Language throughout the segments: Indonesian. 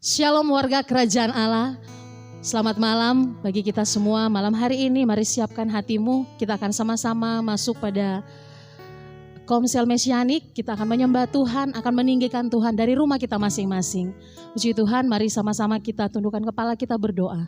Shalom warga kerajaan Allah. Selamat malam bagi kita semua. Malam hari ini mari siapkan hatimu. Kita akan sama-sama masuk pada Komsel Mesianik. Kita akan menyembah Tuhan, akan meninggikan Tuhan dari rumah kita masing-masing. Puji Tuhan, mari sama-sama kita tundukkan kepala, kita berdoa.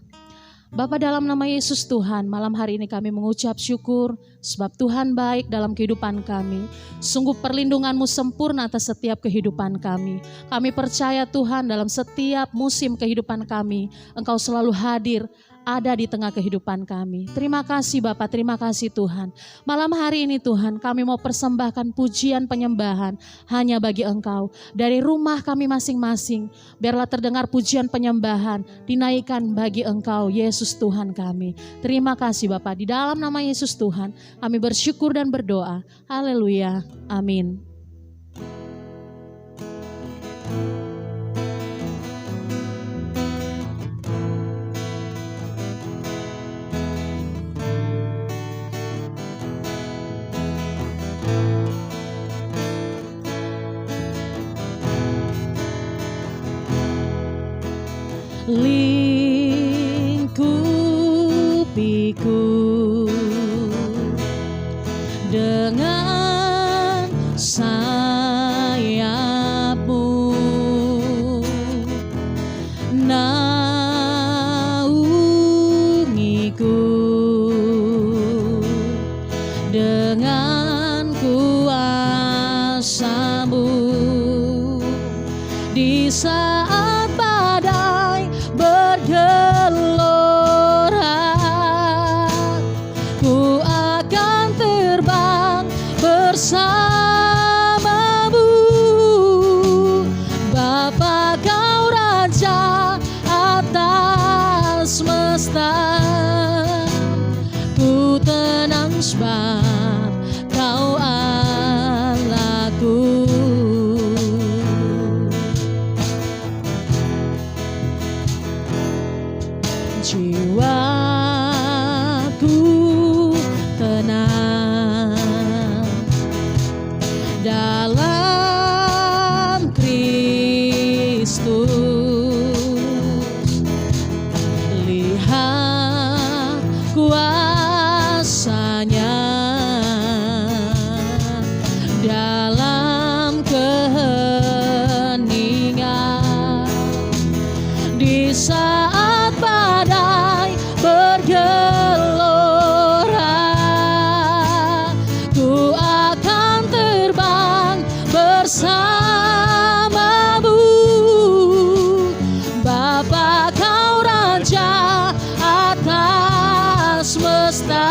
Bapa, dalam nama Yesus Tuhan, malam hari ini kami mengucap syukur sebab Tuhan baik dalam kehidupan kami. Sungguh perlindungan-Mu sempurna atas setiap kehidupan kami. Kami percaya Tuhan dalam setiap musim kehidupan kami, Engkau selalu hadir, ada di tengah kehidupan kami. Terima kasih Bapa, terima kasih Tuhan. Malam hari ini Tuhan, kami mau persembahkan pujian penyembahan hanya bagi Engkau. Dari rumah kami masing-masing, biarlah terdengar pujian penyembahan dinaikkan bagi Engkau, Yesus Tuhan kami. Terima kasih Bapa, di dalam nama Yesus Tuhan, kami bersyukur dan berdoa. Haleluya, amin. Lingkupiku dengan sayap-Mu, naungiku dengan kuasa-Mu di saat badai bergelora. Ku akan terbang bersama-Mu, Bapa Kau Raja atas semesta. Ku tenang sebab Kau Allahku. Jiwaku tenang dalam Kristus. Lihat kuasa-Nya dalam keheningan. Di saat badai bergelora, ku akan terbang bersama-Mu, Bapa Kau Raja atas semesta.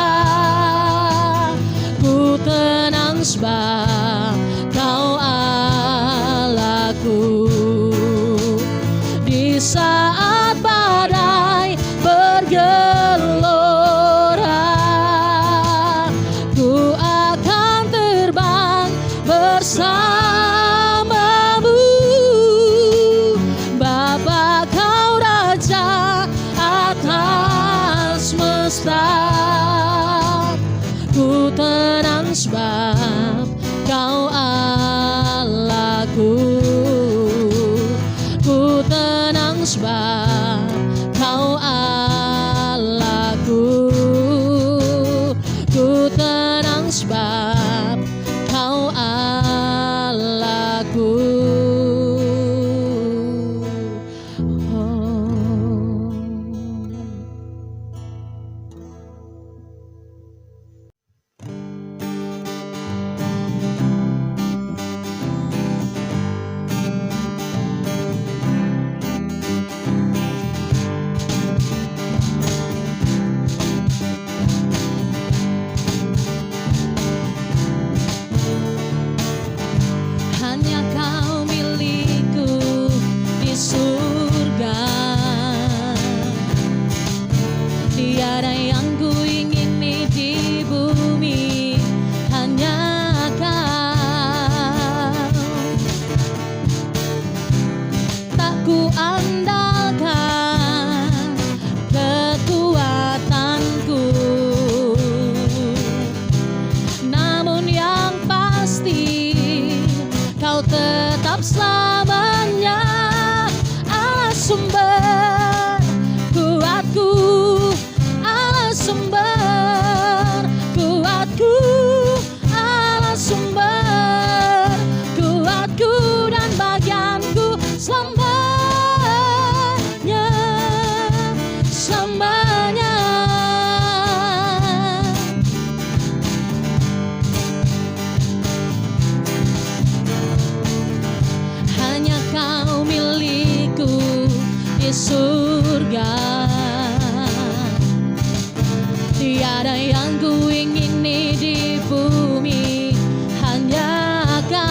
Ku tenang sebab Kau Allahku. Di saat badai bergelora, ku akan terbang bersama-Mu, Bapa Kau Raja atas semesta. Ku tenang sebab Kau Allahku. Ku tenang sebab Kau Allahku. Ku tenang sebab Kau Allahku. Hanya Kau milikku di surga. Tiada yang ku ingini di bumi, hanya Kau. Tak ku andalkan kekuatanku, namun yang pasti Kau tetap selamanya Allah sumber kuatku, Allah sumber kuatku, Allah sumber kuatku dan bagianku selamanya, selamanya. Hanya Kau milikku di surga, tiada yang ku ingini di bumi, hanya Kau.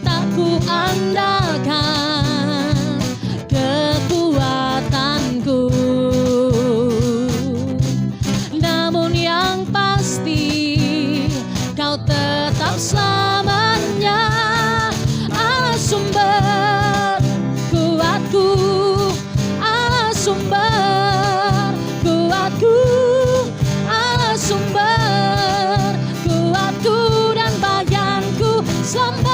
Tak ku andalkan kekuatanku, namun yang pasti Kau tetap selamanya. Allah sumber kuatku, Allah sumber kuatku, Allah sumber kuatku dan bagianku selamanya.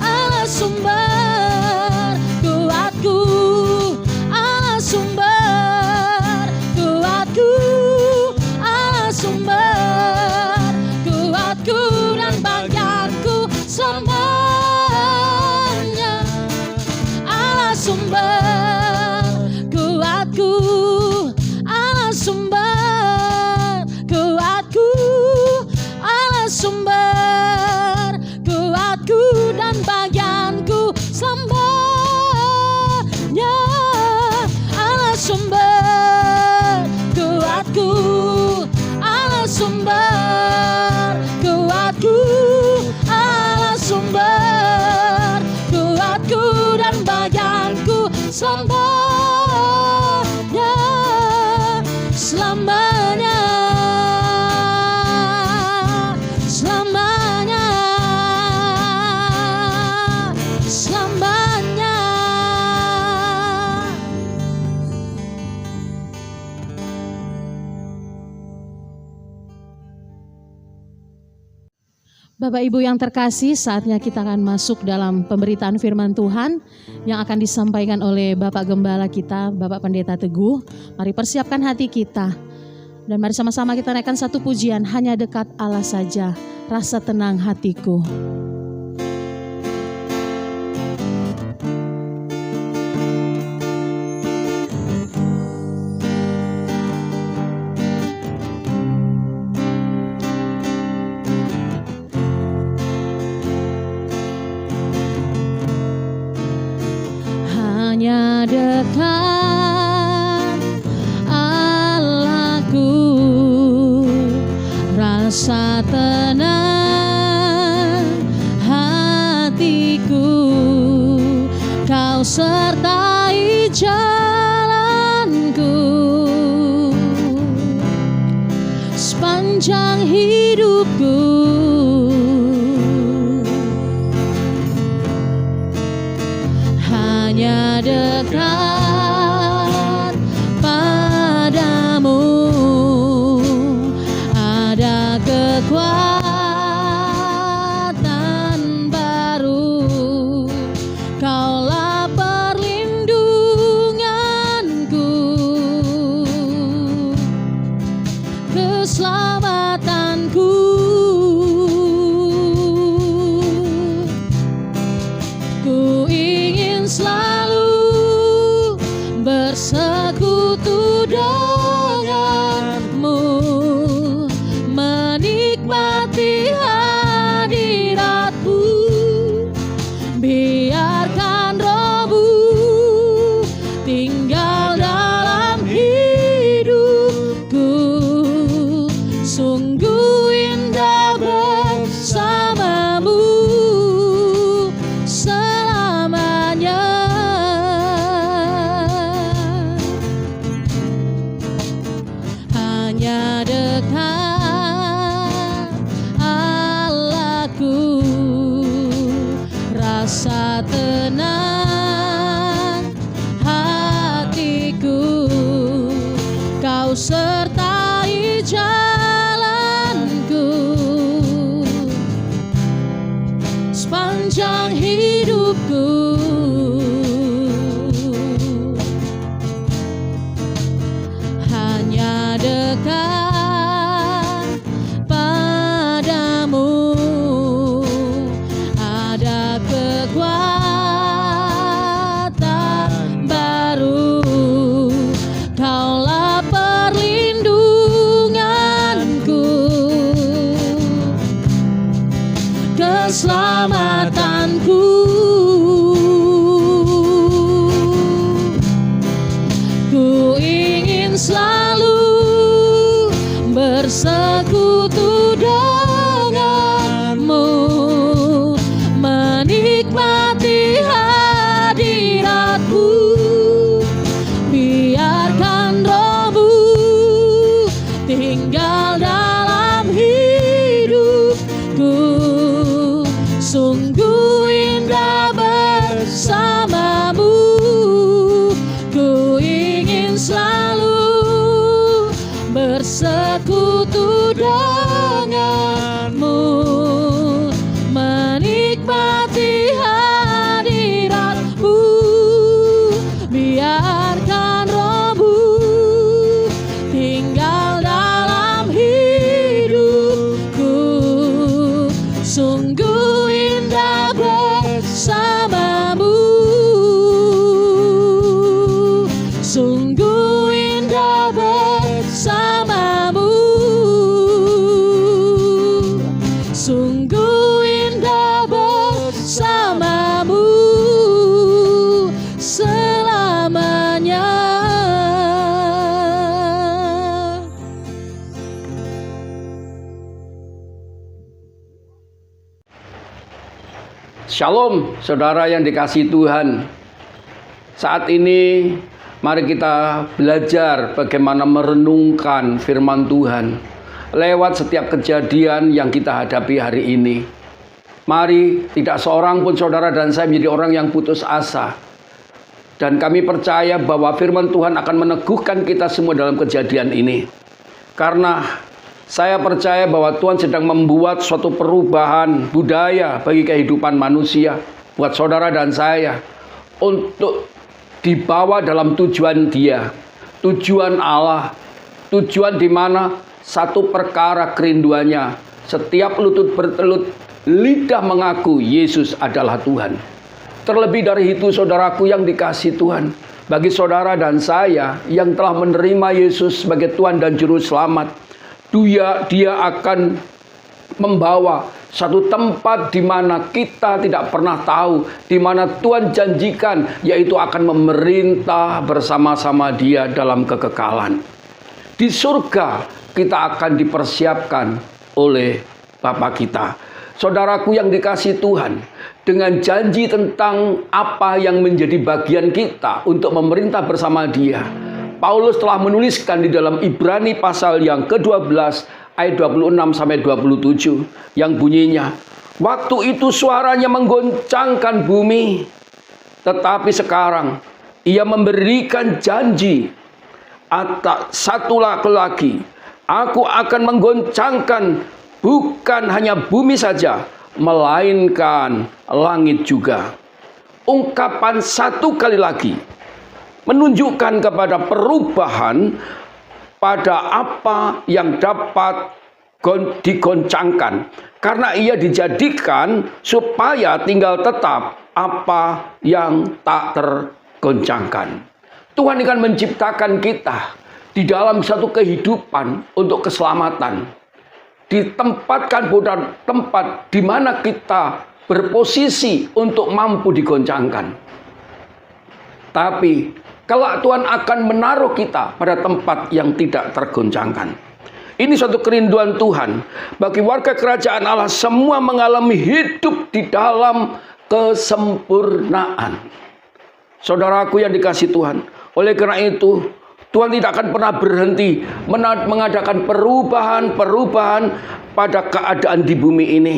Allah sumber kuatku, Allah sumber kuatku, Allah sumber kuatku dan bagianku selamanya. Allah sumber kuatku, Allah sumber kuatku, Allah sumber kuatku dan bagianku selamanya. Allah sumber kuatku, Allah sumber kuatku, Allah sumber kuatku dan bagianku selamanya, selamanya, selamanya, selamanya. Bapak Ibu yang terkasih, saatnya kita akan masuk dalam pemberitaan firman Tuhan yang akan disampaikan oleh Bapak Gembala kita, Bapak Pendeta Teguh. Mari persiapkan hati kita dan mari sama-sama kita naikkan satu pujian, hanya dekat Allah saja, rasa tenang hatiku. Hanya dekat Allahku, rasa tenang hatiku, Kau sertai jalanku sepanjang hidupku. Hanya dekat padamu ada kekuatan baru, Kaulah perlindunganku, keselamatanku. Ku ingin selalu bersekutu denganmu, menikmati hadiratmu. Biarkan Rohmu tinggal dalam hidupku, sungguh indah bersamamu selamanya. Hanya dekat Allahku, rasa tenang hatiku, Kau sertai jalanku sepanjang hidupku. Hanya dekat padamu ada kekuatan baru. Kaulah perlindunganku, keselamatanku. Ku ingin selalu bersekutu denganmu, menikmati hadiratmu. Biarkan rohmu tinggal dalam hidupku. Sungguh indah bersamamu. Ku ingin selalu bersekutu denganmu, menikmati hadiratmu. Biarkan rohmu tinggal dalam hidupku. Sungguh indah bersamamu. Sungguh indah bersamamu. Sungguh indah bersamamu selamanya. Shalom, saudara yang dikasihi Tuhan. Saat ini mari kita belajar bagaimana merenungkan firman Tuhan lewat setiap kejadian yang kita hadapi hari ini. Mari tidak seorang pun saudara dan saya menjadi orang yang putus asa. Dan kami percaya bahwa firman Tuhan akan meneguhkan kita semua dalam kejadian ini. Karena saya percaya bahwa Tuhan sedang membuat suatu perubahan budaya bagi kehidupan manusia, buat saudara dan saya, untuk dibawa dalam tujuan Dia, tujuan Allah, tujuan di mana satu perkara kerinduannya, setiap lutut bertelut, lidah mengaku Yesus adalah Tuhan. Terlebih dari itu, saudaraku yang dikasihi Tuhan, bagi saudara dan saya yang telah menerima Yesus sebagai Tuhan dan Juru Selamat, Dia akan membawa satu tempat di mana kita tidak pernah tahu, di mana Tuhan janjikan, yaitu akan memerintah bersama-sama Dia dalam kekekalan. Di surga kita akan dipersiapkan oleh Bapa kita. Saudaraku yang dikasihi Tuhan, dengan janji tentang apa yang menjadi bagian kita untuk memerintah bersama Dia, Paulus telah menuliskan di dalam Ibrani pasal yang ke-12 ayat 26 sampai 27 yang bunyinya, waktu itu suaranya menggoncangkan bumi, tetapi sekarang Ia memberikan janji atas satu laki-laki, aku akan menggoncangkan bukan hanya bumi saja, melainkan langit juga. Ungkapan satu kali lagi menunjukkan kepada perubahan pada apa yang dapat digoncangkan. Karena ia dijadikan supaya tinggal tetap apa yang tak tergoncangkan. Tuhan akan menciptakan kita di dalam satu kehidupan untuk keselamatan. Ditempatkan pada tempat di mana kita berposisi untuk mampu digoncangkan. Tapi kelak Tuhan akan menaruh kita pada tempat yang tidak tergoncangkan. Ini suatu kerinduan Tuhan bagi warga kerajaan Allah semua mengalami hidup di dalam kesempurnaan. Saudaraku yang dikasihi Tuhan, oleh karena itu Tuhan tidak akan pernah berhenti mengadakan perubahan-perubahan pada keadaan di bumi ini.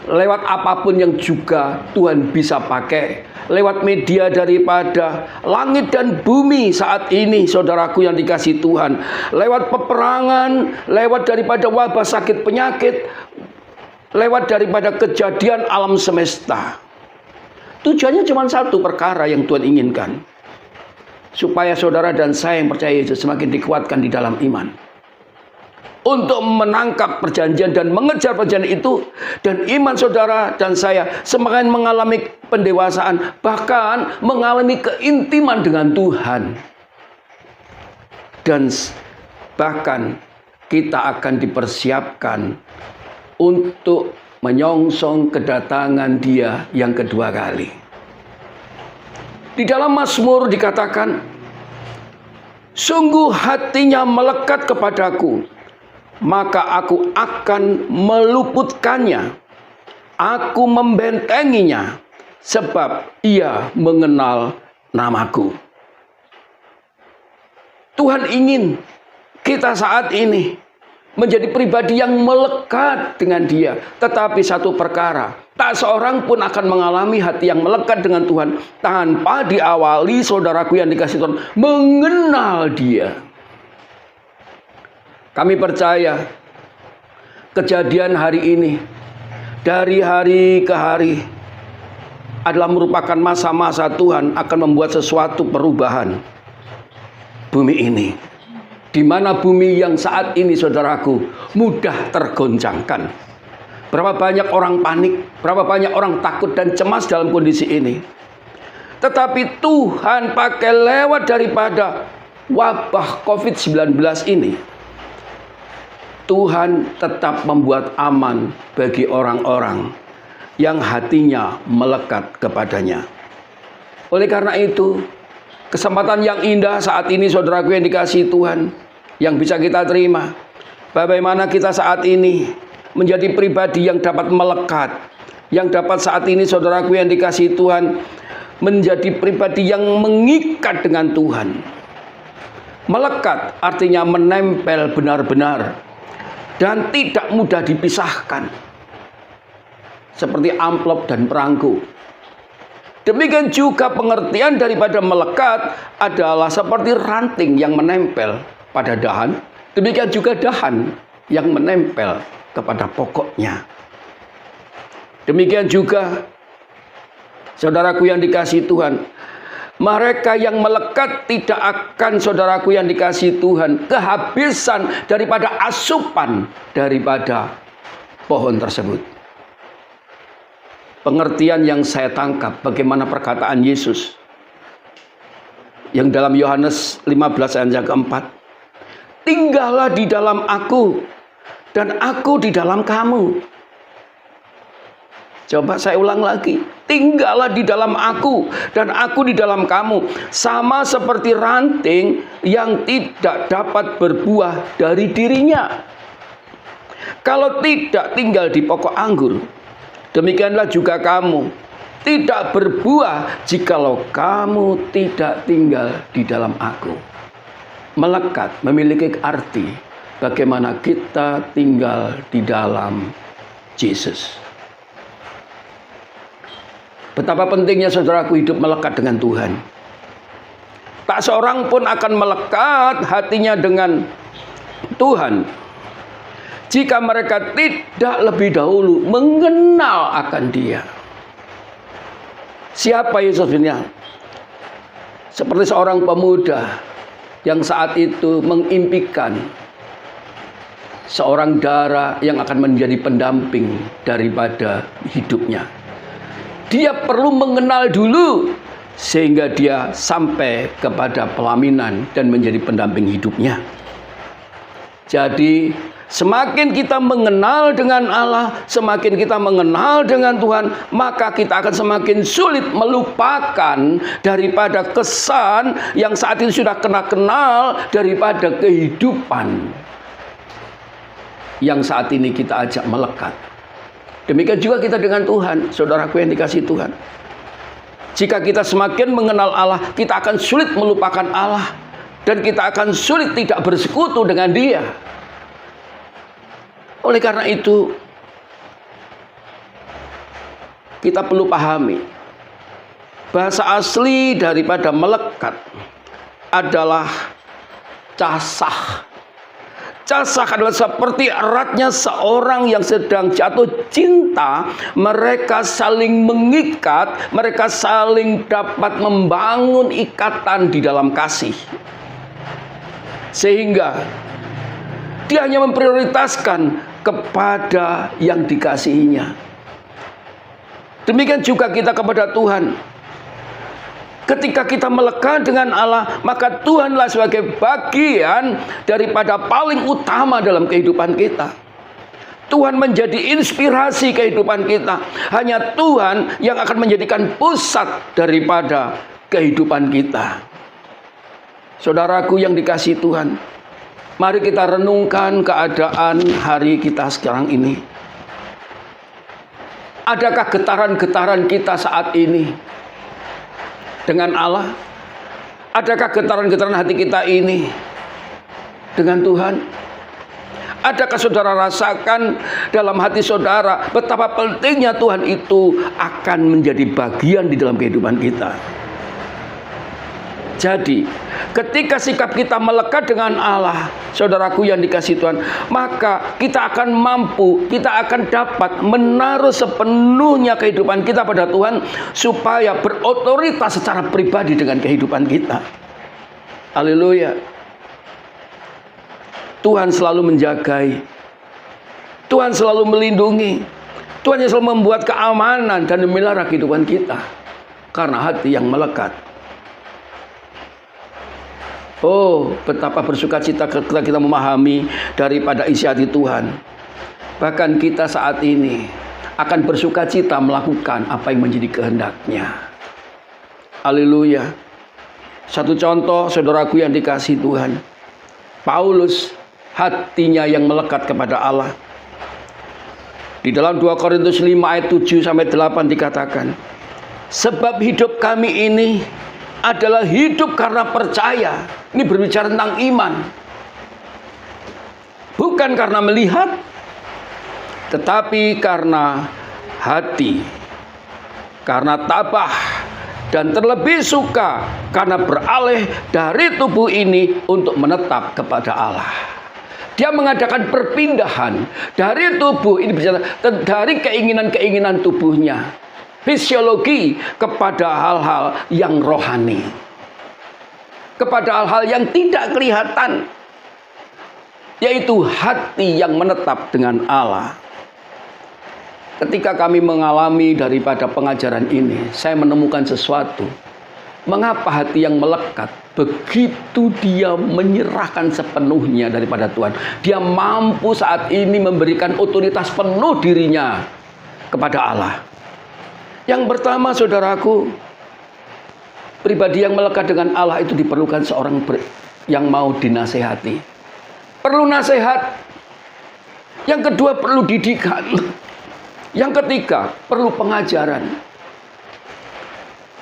Lewat apapun yang juga Tuhan bisa pakai. Lewat media daripada langit dan bumi saat ini, saudaraku yang dikasihi Tuhan. Lewat peperangan, lewat daripada wabah sakit penyakit, lewat daripada kejadian alam semesta. Tujuannya cuma satu perkara yang Tuhan inginkan, supaya saudara dan saya yang percaya Yesus semakin dikuatkan di dalam iman, untuk menangkap perjanjian dan mengejar perjanjian itu, dan iman saudara dan saya semakin mengalami pendewasaan, bahkan mengalami keintiman dengan Tuhan, dan bahkan kita akan dipersiapkan untuk menyongsong kedatangan Dia yang kedua kali. Di dalam Mazmur dikatakan, sungguh hatinya melekat kepadaku, maka aku akan meluputkannya. Aku membentenginya, sebab ia mengenal namaku. Tuhan ingin kita saat ini menjadi pribadi yang melekat dengan Dia. Tetapi satu perkara, tak seorang pun akan mengalami hati yang melekat dengan Tuhan tanpa diawali, saudaraku yang dikasihi Tuhan, mengenal Dia. Kami percaya kejadian hari ini, dari hari ke hari, adalah merupakan masa-masa Tuhan akan membuat sesuatu perubahan bumi ini. Di mana bumi yang saat ini, saudaraku, mudah tergoncangkan. Berapa banyak orang panik, berapa banyak orang takut dan cemas dalam kondisi ini. Tetapi Tuhan pakai lewat daripada wabah COVID-19 ini, Tuhan tetap membuat aman bagi orang-orang yang hatinya melekat kepadanya. Oleh karena itu, kesempatan yang indah saat ini, saudaraku yang dikasihi Tuhan, yang bisa kita terima, bagaimana kita saat ini menjadi pribadi yang dapat melekat, yang dapat saat ini, saudaraku yang dikasihi Tuhan, menjadi pribadi yang mengikat dengan Tuhan. Melekat artinya menempel benar-benar dan tidak mudah dipisahkan, seperti amplop dan perangko. Demikian juga pengertian daripada melekat adalah seperti ranting yang menempel pada dahan, demikian juga dahan yang menempel kepada pokoknya. Demikian juga, saudaraku yang dikasihi Tuhan, mereka yang melekat tidak akan, saudaraku yang dikasihi Tuhan, kehabisan daripada asupan daripada pohon tersebut. Pengertian yang saya tangkap bagaimana perkataan Yesus yang dalam Yohanes 15 ayat yang keempat, tinggallah di dalam aku dan aku di dalam kamu. Coba saya ulang lagi, tinggallah di dalam aku dan aku di dalam kamu. Sama seperti ranting yang tidak dapat berbuah dari dirinya kalau tidak tinggal di pokok anggur, demikianlah juga kamu tidak berbuah jikalau kamu tidak tinggal di dalam aku. Melekat memiliki arti bagaimana kita tinggal di dalam Yesus. Betapa pentingnya, saudaraku, hidup melekat dengan Tuhan. Tak seorang pun akan melekat hatinya dengan Tuhan jika mereka tidak lebih dahulu mengenal akan Dia. Siapa Yesus ini? Seperti seorang pemuda yang saat itu mengimpikan seorang dara yang akan menjadi pendamping daripada hidupnya. Dia perlu mengenal dulu sehingga dia sampai kepada pelaminan dan menjadi pendamping hidupnya. Jadi semakin kita mengenal dengan Allah, semakin kita mengenal dengan Tuhan, maka kita akan semakin sulit melupakan daripada kesan yang saat ini sudah kenal daripada kehidupan yang saat ini kita ajak melekat. Demikian juga kita dengan Tuhan, saudaraku yang dikasihi Tuhan. Jika kita semakin mengenal Allah, kita akan sulit melupakan Allah, dan kita akan sulit tidak bersekutu dengan Dia. Oleh karena itu, kita perlu pahami bahasa asli daripada melekat adalah casah. casah adalah seperti eratnya seorang yang sedang jatuh cinta. Mereka saling mengikat, mereka saling dapat membangun ikatan di dalam kasih. Sehingga dia hanya memprioritaskan kepada yang dikasihinya. Demikian juga kita kepada Tuhan. Ketika kita melekat dengan Allah, maka Tuhanlah sebagai bagian daripada paling utama dalam kehidupan kita. Tuhan menjadi inspirasi kehidupan kita. Hanya Tuhan yang akan menjadikan pusat daripada kehidupan kita. Saudaraku yang dikasihi Tuhan, mari kita renungkan keadaan hari kita sekarang ini. Adakah getaran-getaran kita saat ini dengan Allah? Adakah getaran-getaran hati kita ini dengan Tuhan? Adakah saudara rasakan dalam hati saudara betapa pentingnya Tuhan itu akan menjadi bagian di dalam kehidupan kita? Jadi, ketika sikap kita melekat dengan Allah, saudaraku yang dikasihi Tuhan, maka kita akan mampu, kita akan dapat menaruh sepenuhnya kehidupan kita pada Tuhan, supaya berotoritas secara pribadi dengan kehidupan kita. Haleluya. Tuhan selalu menjagai, Tuhan selalu melindungi, Tuhan yang selalu membuat keamanan dan memelihara kehidupan kita, karena hati yang melekat. Oh, betapa bersuka cita ketika kita memahami daripada isi hati Tuhan. Bahkan kita saat ini akan bersuka cita melakukan apa yang menjadi kehendak-Nya. Haleluya. Satu contoh, saudaraku yang dikasihi Tuhan, Paulus, hatinya yang melekat kepada Allah. Di dalam 2 Korintus 5 ayat 7-8 dikatakan, sebab hidup kami ini adalah hidup karena percaya. Ini berbicara tentang iman. Bukan karena melihat, tetapi karena hati. Karena tabah dan terlebih suka karena beralih dari tubuh ini untuk menetap kepada Allah. Dia mengadakan perpindahan dari tubuh ini, berbicara dari keinginan-keinginan tubuhnya, fisiologi, kepada hal-hal yang rohani, kepada hal-hal yang tidak kelihatan, yaitu hati yang menetap dengan Allah. Ketika kami mengalami daripada pengajaran ini, saya menemukan sesuatu. Mengapa hati yang melekat, begitu dia menyerahkan sepenuhnya daripada Tuhan, dia mampu saat ini memberikan otoritas penuh dirinya kepada Allah. Yang pertama, saudaraku, pribadi yang melekat dengan Allah itu diperlukan seorang yang mau dinasehati. Perlu nasihat. Yang kedua, perlu didikan. Yang ketiga, perlu pengajaran.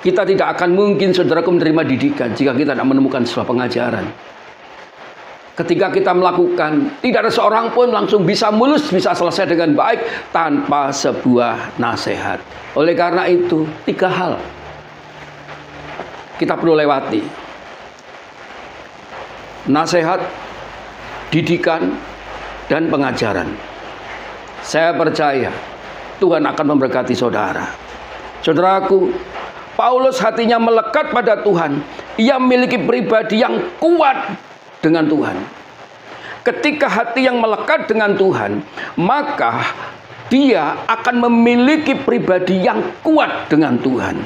Kita tidak akan mungkin, saudaraku, menerima didikan jika kita tidak menemukan sebuah pengajaran. Ketika kita melakukan, tidak ada seorang pun langsung bisa mulus, bisa selesai dengan baik tanpa sebuah nasihat. Oleh karena itu, 3 hal kita perlu lewati: nasihat, didikan, dan pengajaran. Saya percaya Tuhan akan memberkati saudara. Saudaraku, Paulus hatinya melekat pada Tuhan. Ia memiliki pribadi yang kuat dengan Tuhan. Ketika hati yang melekat dengan Tuhan, maka dia akan memiliki pribadi yang kuat dengan Tuhan.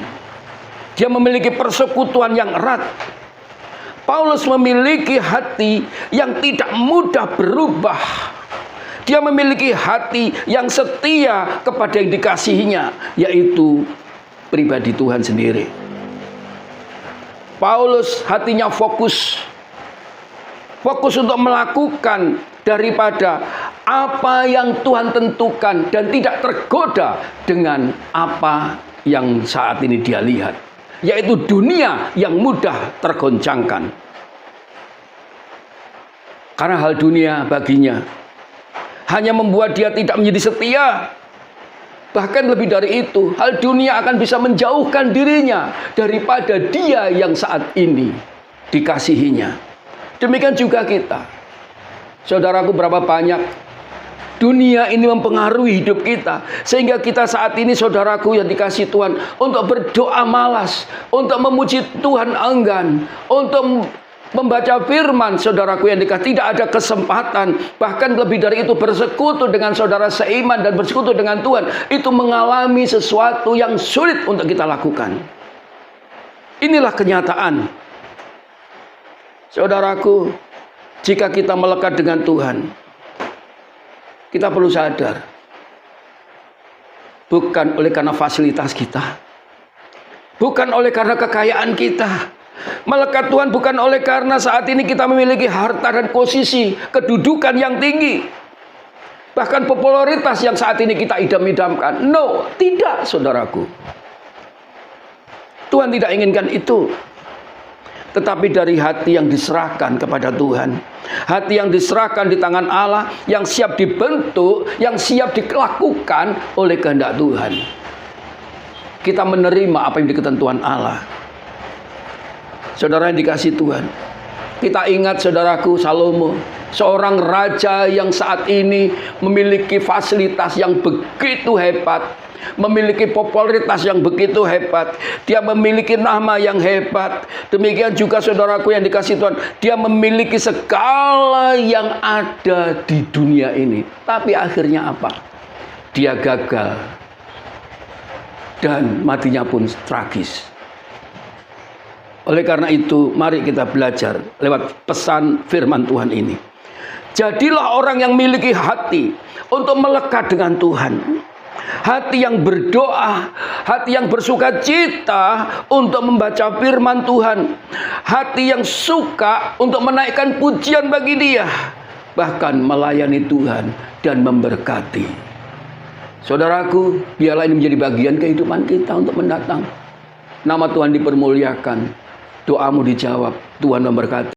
Dia memiliki persekutuan yang erat. Paulus memiliki hati yang tidak mudah berubah. Dia memiliki hati yang setia kepada yang dikasihinya, yaitu pribadi Tuhan sendiri. Paulus hatinya fokus untuk melakukan daripada apa yang Tuhan tentukan dan tidak tergoda dengan apa yang saat ini dia lihat, yaitu dunia yang mudah tergoncangkan. Karena hal dunia baginya hanya membuat dia tidak menjadi setia. Bahkan lebih dari itu, hal dunia akan bisa menjauhkan dirinya daripada dia yang saat ini dikasihinya. Demikian juga kita. Saudaraku, berapa banyak dunia ini mempengaruhi hidup kita, sehingga kita saat ini, saudaraku yang dikasih Tuhan, untuk berdoa malas, untuk memuji Tuhan enggan, untuk membaca firman, saudaraku yang dikasih, tidak ada kesempatan. Bahkan lebih dari itu, bersekutu dengan saudara seiman dan bersekutu dengan Tuhan, itu mengalami sesuatu yang sulit untuk kita lakukan. Inilah kenyataan. Saudaraku, jika kita melekat dengan Tuhan, kita perlu sadar, bukan oleh karena fasilitas kita, bukan oleh karena kekayaan kita. Melekat Tuhan bukan oleh karena saat ini kita memiliki harta dan posisi, kedudukan yang tinggi, bahkan popularitas yang saat ini kita idam-idamkan. No, tidak, saudaraku. Tuhan tidak inginkan itu. Tetapi dari hati yang diserahkan kepada Tuhan, hati yang diserahkan di tangan Allah, yang siap dibentuk, yang siap dilakukan oleh kehendak Tuhan, kita menerima apa yang dikatakan Tuhan Allah. Saudara yang dikasih Tuhan, kita ingat, saudaraku, Salomo, seorang raja yang saat ini memiliki fasilitas yang begitu hebat, memiliki popularitas yang begitu hebat, dia memiliki nama yang hebat. Demikian juga saudaraku yang dikasih Tuhan, dia memiliki segala yang ada di dunia ini. Tapi akhirnya apa? Dia gagal, dan matinya pun tragis. Oleh karena itu, mari kita belajar lewat pesan firman Tuhan ini. Jadilah orang yang memiliki hati untuk melekat dengan Tuhan. Hati yang berdoa, hati yang bersuka cita untuk membaca firman Tuhan. Hati yang suka untuk menaikkan pujian bagi Dia, bahkan melayani Tuhan dan memberkati. Saudaraku, biarlah ini menjadi bagian kehidupan kita untuk mendatang. Nama Tuhan dipermuliakan, doamu dijawab, Tuhan memberkati.